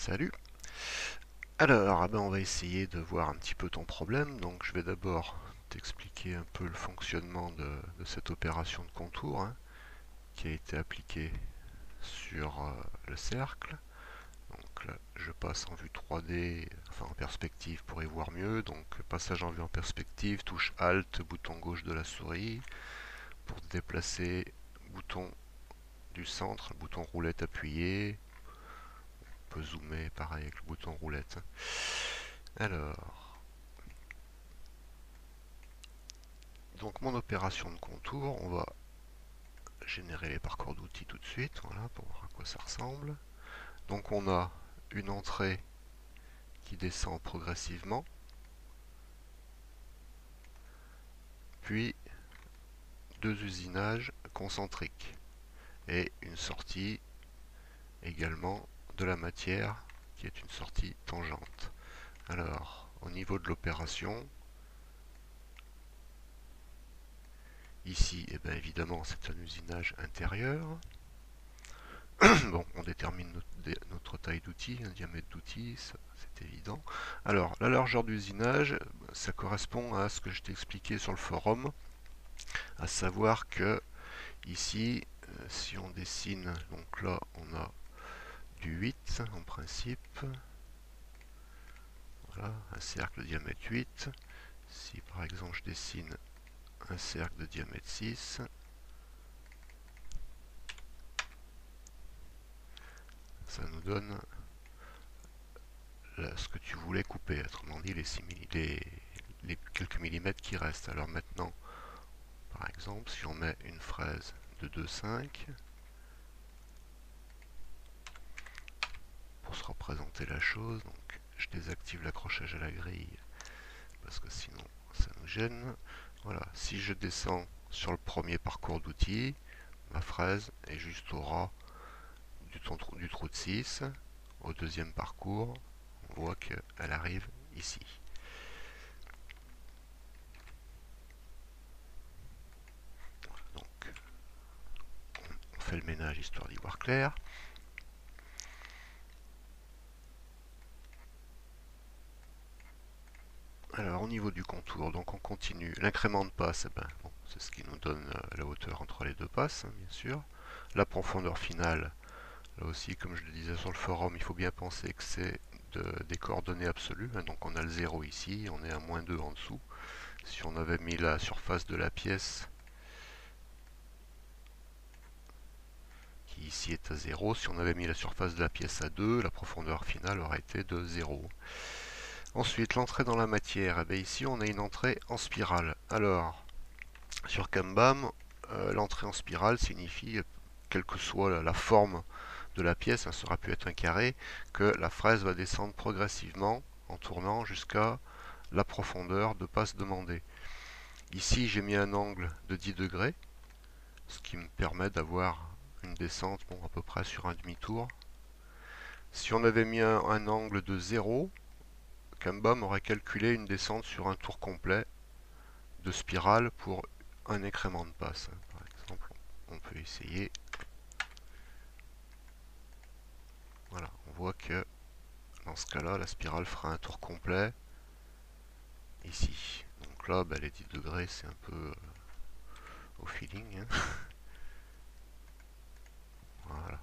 Salut. Alors, on va essayer de voir un petit peu ton problème. Donc, je vais d'abord t'expliquer un peu le fonctionnement de cette opération de contour, hein, qui a été appliquée sur le cercle. Donc là, je passe en vue 3D, enfin en perspective pour y voir mieux. Donc, passage en vue en perspective, touche Alt, bouton gauche de la souris. Pour te déplacer, bouton du centre, bouton roulette appuyé. On peut zoomer pareil avec le bouton roulette. Alors, donc mon opération de contour, on va générer les parcours d'outils tout de suite, voilà, pour voir à quoi ça ressemble. Donc on a une entrée qui descend progressivement, puis deux usinages concentriques et une sortie également de la matière qui est une sortie tangente. Alors, au niveau de l'opération, ici, évidemment, c'est un usinage intérieur. Bon, on détermine notre taille d'outil, un diamètre d'outil, c'est évident. Alors, la largeur d'usinage, ça correspond à ce que je t'ai expliqué sur le forum, à savoir que ici, si on dessine, donc là, on a du 8 en principe, voilà, un cercle de diamètre 8. Si par exemple je dessine un cercle de diamètre 6, ça nous donne là, ce que tu voulais couper, autrement dit les quelques millimètres qui restent. Alors maintenant, par exemple, si on met une fraise de 2,5 pour se représenter la chose, donc je désactive l'accrochage à la grille parce que sinon ça nous gêne. Voilà, si je descends sur le premier parcours d'outils, ma fraise est juste au ras du trou de 6. Au deuxième parcours, on voit qu'elle arrive ici. Donc on fait le ménage histoire d'y voir clair. Alors au niveau du contour, donc on continue. L'incrément de passe, bon, c'est ce qui nous donne la hauteur entre les deux passes, hein, bien sûr. La profondeur finale, là aussi, comme je le disais sur le forum, il faut bien penser que c'est des coordonnées absolues, hein, donc on a le 0 ici, on est à -2 en dessous. Si on avait mis la surface de la pièce, qui ici est à 0, si on avait mis la surface de la pièce à 2, la profondeur finale aurait été de 0. Ensuite, l'entrée dans la matière, ici on a une entrée en spirale. Alors, sur Kanban, l'entrée en spirale signifie, quelle que soit la forme de la pièce, ça aura pu être un carré, que la fraise va descendre progressivement en tournant jusqu'à la profondeur de passe demandée. Ici, j'ai mis un angle de 10 degrés, ce qui me permet d'avoir une descente à peu près sur un demi-tour. Si on avait mis un angle de 0, Kanban aurait calculé une descente sur un tour complet de spirale pour un incrément de passe. Par exemple, on peut essayer. Voilà, on voit que dans ce cas-là, la spirale fera un tour complet ici. Donc là, les 10 degrés, c'est un peu au feeling, hein. Voilà.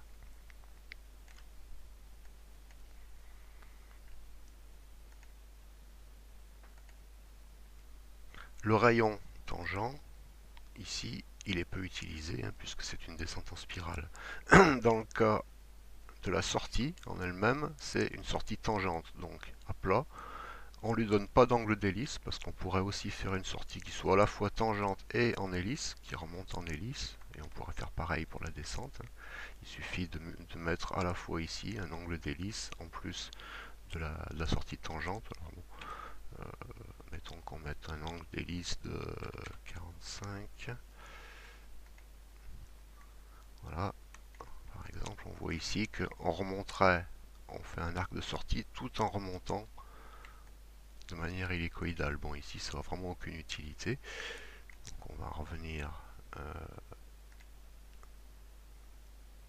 Le rayon tangent, ici, il est peu utilisé, hein, puisque c'est une descente en spirale. Dans le cas de la sortie en elle-même, c'est une sortie tangente, donc à plat. On ne lui donne pas d'angle d'hélice, parce qu'on pourrait aussi faire une sortie qui soit à la fois tangente et en hélice, qui remonte en hélice, et on pourrait faire pareil pour la descente. Il suffit de mettre à la fois ici un angle d'hélice, en plus de la sortie tangente. Alors bon, mettons qu'on mette un angle d'hélice de 45. Voilà, par exemple, on voit ici qu'on remonterait, on fait un arc de sortie tout en remontant de manière hélicoïdale. Bon, ici, ça n'a vraiment aucune utilité. Donc, on va revenir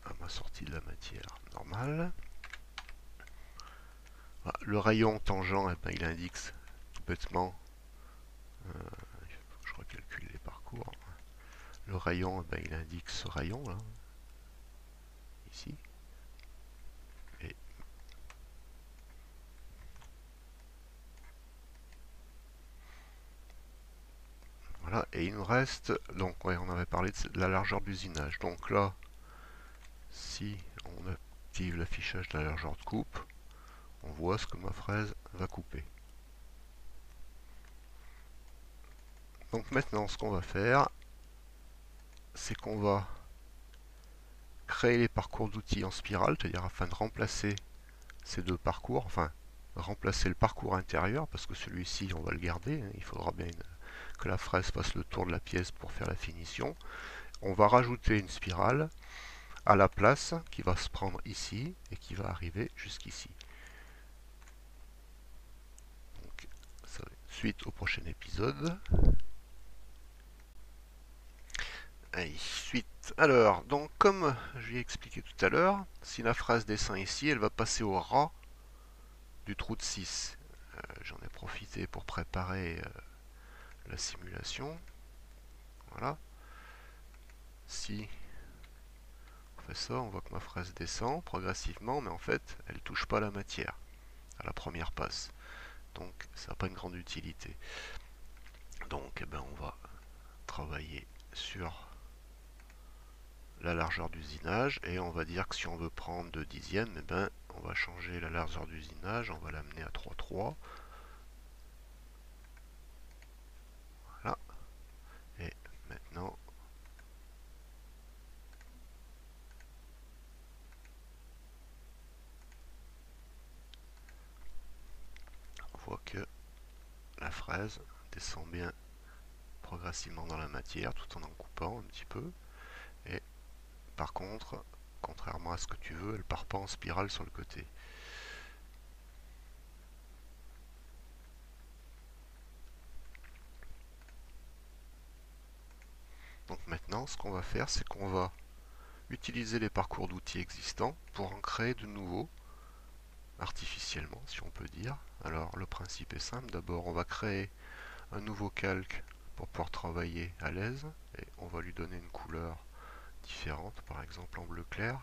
à ma sortie de la matière normale. Le rayon tangent, eh ben, il indique tout bêtement, je recalcule les parcours. Le rayon, eh ben, il indique ce rayon là, ici. Et voilà, et il nous reste, donc ouais, on avait parlé de la largeur d'usinage. Donc là, si on active l'affichage de la largeur de coupe, on voit ce que ma fraise va couper. Donc maintenant, ce qu'on va faire, c'est qu'on va créer les parcours d'outils en spirale, c'est-à-dire afin de remplacer ces deux parcours, enfin remplacer le parcours intérieur, parce que celui-ci on va le garder, hein, il faudra bien que la fraise fasse le tour de la pièce pour faire la finition. On va rajouter une spirale à la place qui va se prendre ici et qui va arriver jusqu'ici. Donc, suite au prochain épisode. Allez, suite. Alors, donc comme je l'ai expliqué tout à l'heure, si la fraise descend ici, elle va passer au ras du trou de 6. J'en ai profité pour préparer la simulation. Voilà. Si on fait ça, on voit que ma fraise descend progressivement, mais en fait, elle ne touche pas la matière à la première passe. Donc, ça n'a pas une grande utilité. Donc, eh ben, on va travailler sur la largeur d'usinage et on va dire que si on veut prendre 2 dixièmes, eh ben, on va changer la largeur d'usinage, on va l'amener à 3,3. Voilà. Et maintenant, on voit que la fraise descend bien progressivement dans la matière tout en coupant un petit peu. Et par contre, contrairement à ce que tu veux, elle part pas en spirale sur le côté. Donc maintenant, ce qu'on va faire, c'est qu'on va utiliser les parcours d'outils existants pour en créer de nouveaux, artificiellement, si on peut dire. Alors, le principe est simple. D'abord, on va créer un nouveau calque pour pouvoir travailler à l'aise. Et on va lui donner une couleur différente, par exemple en bleu clair.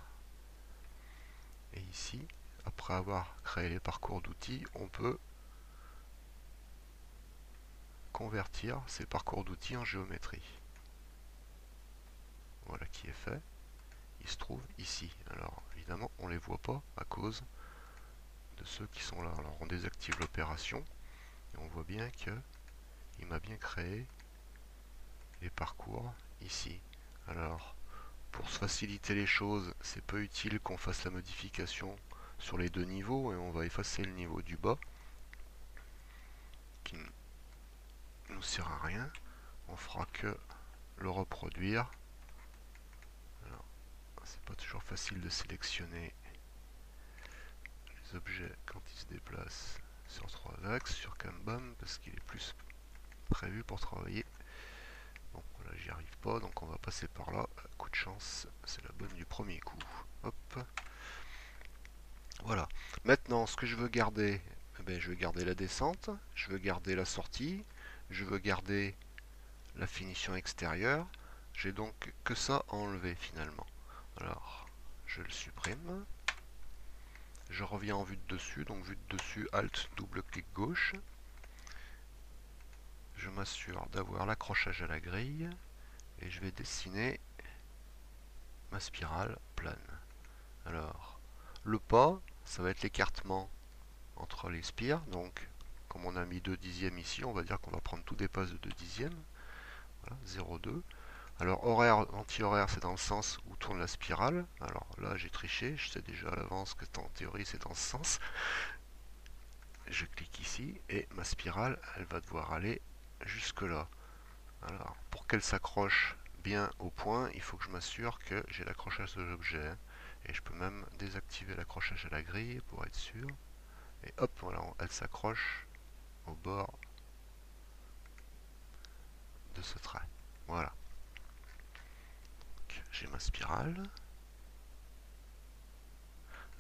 Et ici, après avoir créé les parcours d'outils, on peut convertir ces parcours d'outils en géométrie. Voilà qui est fait. Il se trouve ici. Alors évidemment, on ne les voit pas à cause de ceux qui sont là. Alors on désactive l'opération et on voit bien que il m'a bien créé les parcours ici. Alors pour se faciliter les choses, c'est peu utile qu'on fasse la modification sur les deux niveaux et on va effacer le niveau du bas qui ne nous sert à rien. On fera que le reproduire. Alors, c'est pas toujours facile de sélectionner les objets quand ils se déplacent sur 3 axes, sur Kanban, parce qu'il est plus prévu pour travailler. Bon, là j'y arrive pas, donc on va passer par là. Coup de chance, c'est la bonne du premier coup. Hop. Voilà. Maintenant, ce que je veux garder, eh ben, je veux garder la descente, je veux garder la sortie, je veux garder la finition extérieure. J'ai donc que ça à enlever finalement. Alors, je le supprime. Je reviens en vue de dessus, donc vue de dessus, Alt, double clic gauche. Je m'assure d'avoir l'accrochage à la grille et je vais dessiner ma spirale plane. Alors, le pas, ça va être l'écartement entre les spires, donc comme on a mis 2 dixièmes ici, on va dire qu'on va prendre tout dépasse de 2 dixièmes. Voilà, 0,2. Alors horaire, anti-horaire, c'est dans le sens où tourne la spirale. Alors là, j'ai triché, je sais déjà à l'avance que en théorie, c'est dans ce sens. Je clique ici et ma spirale, elle va devoir aller jusque là. Alors, pour qu'elle s'accroche bien au point, il faut que je m'assure que j'ai l'accrochage de l'objet. Et je peux même désactiver l'accrochage à la grille pour être sûr. Et hop, voilà, elle s'accroche au bord de ce trait. Voilà. J'ai ma spirale.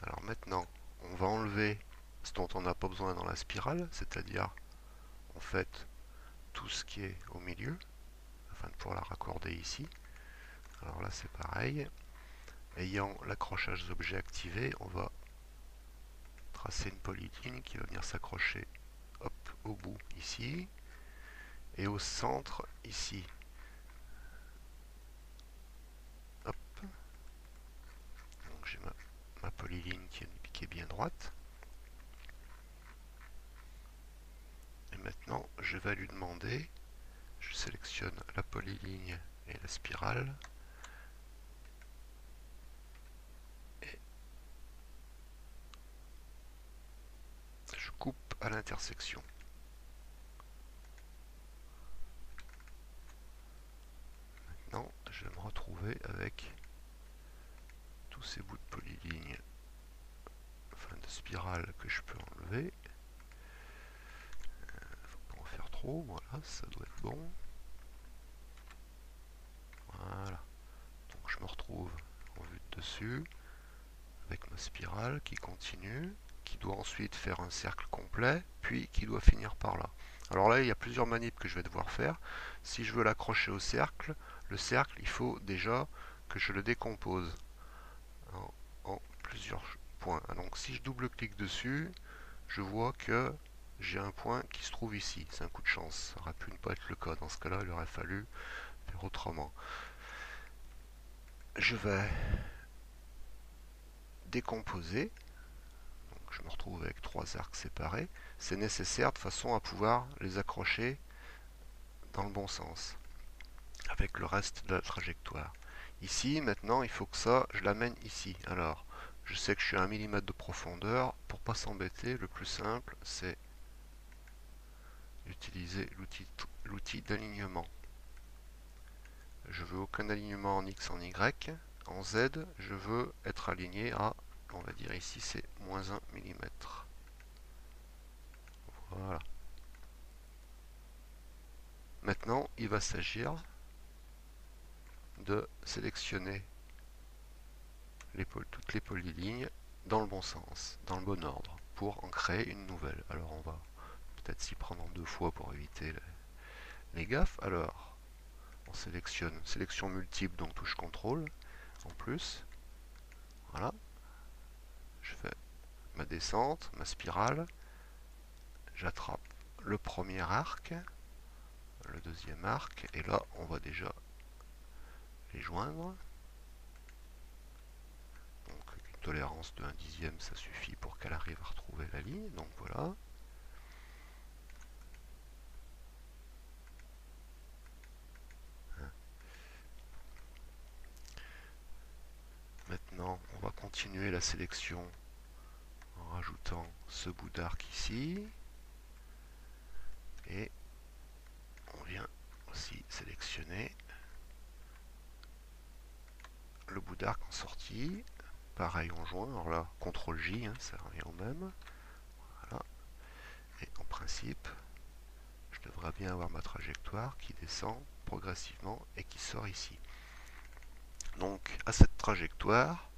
Alors maintenant, on va enlever ce dont on n'a pas besoin dans la spirale, c'est-à-dire en fait tout ce qui est au milieu, afin de pouvoir la raccorder ici. Alors là c'est pareil, ayant l'accrochage des objets activé, on va tracer une polyligne qui va venir s'accrocher au bout ici, et au centre ici. Hop. Donc j'ai ma polyligne qui est bien droite. Et maintenant je vais lui demander, je sélectionne la polyligne et la spirale, et je coupe à l'intersection. Maintenant je vais me retrouver avec tous ces bouts de polyligne, enfin de spirale, que je peux enlever. Faut pas en faire trop, voilà, ça doit être bon. Voilà. Donc je me retrouve en vue de dessus, avec ma spirale qui continue, qui doit ensuite faire un cercle complet, puis qui doit finir par là. Alors là, il y a plusieurs manips que je vais devoir faire. Si je veux l'accrocher au cercle, le cercle, il faut déjà que je le décompose en plusieurs points. Donc si je double-clique dessus, je vois que j'ai un point qui se trouve ici. C'est un coup de chance, ça aurait pu ne pas être le cas. Dans ce cas-là, il aurait fallu faire autrement. Je vais décomposer. Donc je me retrouve avec trois arcs séparés. C'est nécessaire de façon à pouvoir les accrocher dans le bon sens avec le reste de la trajectoire. Ici, maintenant, il faut que ça, je l'amène ici. Alors, je sais que je suis à 1 mm de profondeur. Pour pas s'embêter, le plus simple, c'est d'utiliser l'outil d'alignement. Je veux aucun alignement en X, en Y. En Z, je veux être aligné à, on va dire ici, c'est moins 1 mm. Voilà. Maintenant, il va s'agir de sélectionner toutes les polylignes dans le bon sens, dans le bon ordre, pour en créer une nouvelle. Alors on va peut-être s'y prendre en deux fois pour éviter les gaffes. Alors, on sélectionne sélection multiple, donc touche contrôle, en plus. Voilà. Je fais ma descente, ma spirale. J'attrape le premier arc, le deuxième arc, et là on va déjà les joindre. Donc une tolérance de 1/10, ça suffit pour qu'elle arrive à retrouver la ligne. Donc voilà. Maintenant, on va continuer la sélection en rajoutant ce bout d'arc ici. Et on vient aussi sélectionner le bout d'arc en sortie. Pareil, on joint. Alors là, CTRL J, hein, ça revient au même. Voilà. Et en principe, je devrais bien avoir ma trajectoire qui descend progressivement et qui sort ici. Donc, à cette trajectoire,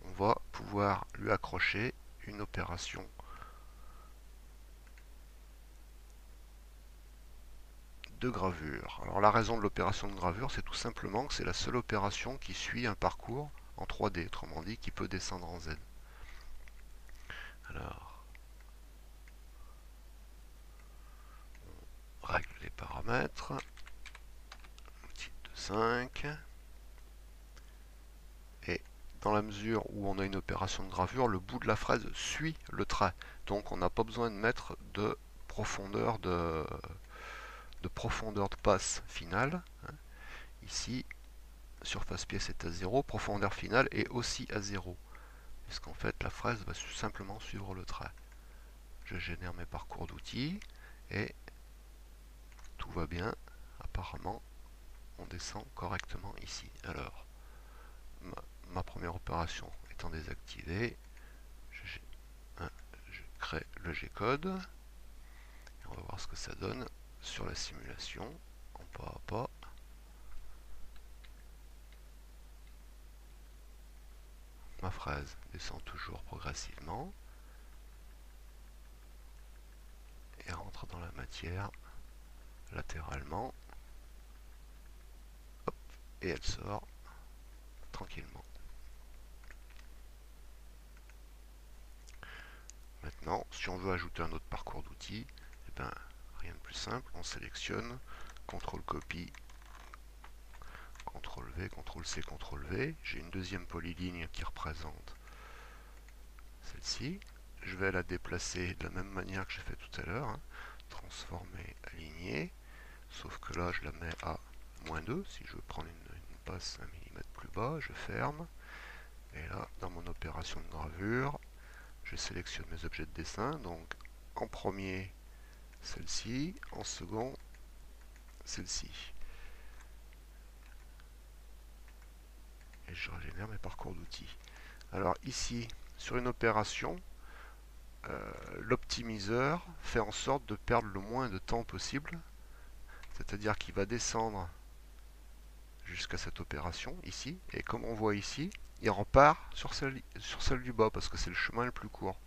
on va pouvoir lui accrocher une opération de gravure. Alors la raison de l'opération de gravure, c'est tout simplement que c'est la seule opération qui suit un parcours en 3D, autrement dit, qui peut descendre en Z. Alors, on règle les paramètres. Type de 5. Et dans la mesure où on a une opération de gravure, le bout de la fraise suit le trait. Donc on n'a pas besoin de mettre de profondeur de passe finale. Ici, surface pièce est à 0, profondeur finale est aussi à 0. Puisqu'en fait la fraise va simplement suivre le trait. Je génère mes parcours d'outils et tout va bien. Apparemment, on descend correctement ici. Alors, ma première opération étant désactivée, je crée le G-code et on va voir ce que ça donne sur la simulation en pas à pas. Ma fraise descend toujours progressivement. et rentre dans la matière latéralement. Hop, et elle sort tranquillement. Maintenant, si on veut ajouter un autre parcours d'outils, eh ben, rien de plus simple, on sélectionne, CTRL-copie, CTRL-V, CTRL-C, CTRL-V. J'ai une deuxième polyligne qui représente celle-ci. Je vais la déplacer de la même manière que j'ai fait tout à l'heure, hein. Transformer, aligner, sauf que là je la mets à -2. Si je veux prendre une passe 1 mm plus bas, je ferme. Et là, dans mon opération de gravure, je sélectionne mes objets de dessin. Donc en premier, celle-ci, en second, celle-ci. Et je régénère mes parcours d'outils. Alors ici, sur une opération, l'optimiseur fait en sorte de perdre le moins de temps possible, c'est-à-dire qu'il va descendre jusqu'à cette opération ici, et comme on voit ici, il repart sur celle du bas parce que c'est le chemin le plus court,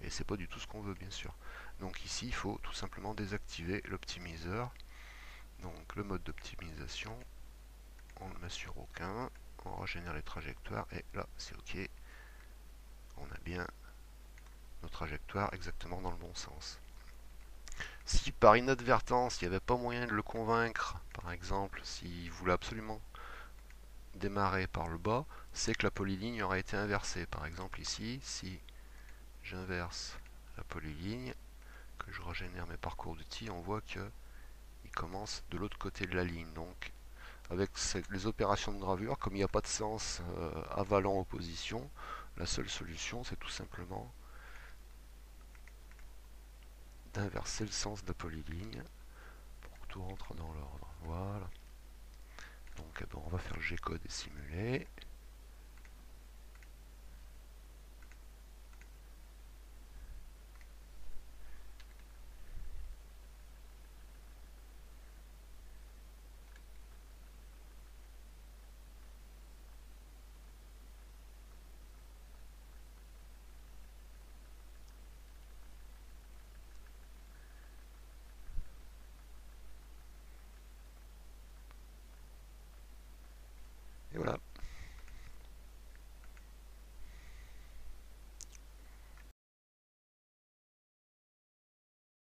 et c'est pas du tout ce qu'on veut bien sûr. Donc ici il faut tout simplement désactiver l'optimiseur. Donc le mode d'optimisation, on le met sur aucun, on régénère les trajectoires et là c'est ok, on a bien nos trajectoires exactement dans le bon sens. Si par inadvertance il n'y avait pas moyen de le convaincre, par exemple s'il voulait absolument démarrer par le bas, c'est que la polyligne aurait été inversée. Par exemple ici, si j'inverse la polyligne, que je régénère mes parcours d'outils, on voit que il commence de l'autre côté de la ligne. Donc avec les opérations de gravure, comme il n'y a pas de sens avalant opposition, la seule solution c'est tout simplement d'inverser le sens de la polyligne pour que tout rentre dans l'ordre. Voilà. Donc on va faire le G-code et simuler.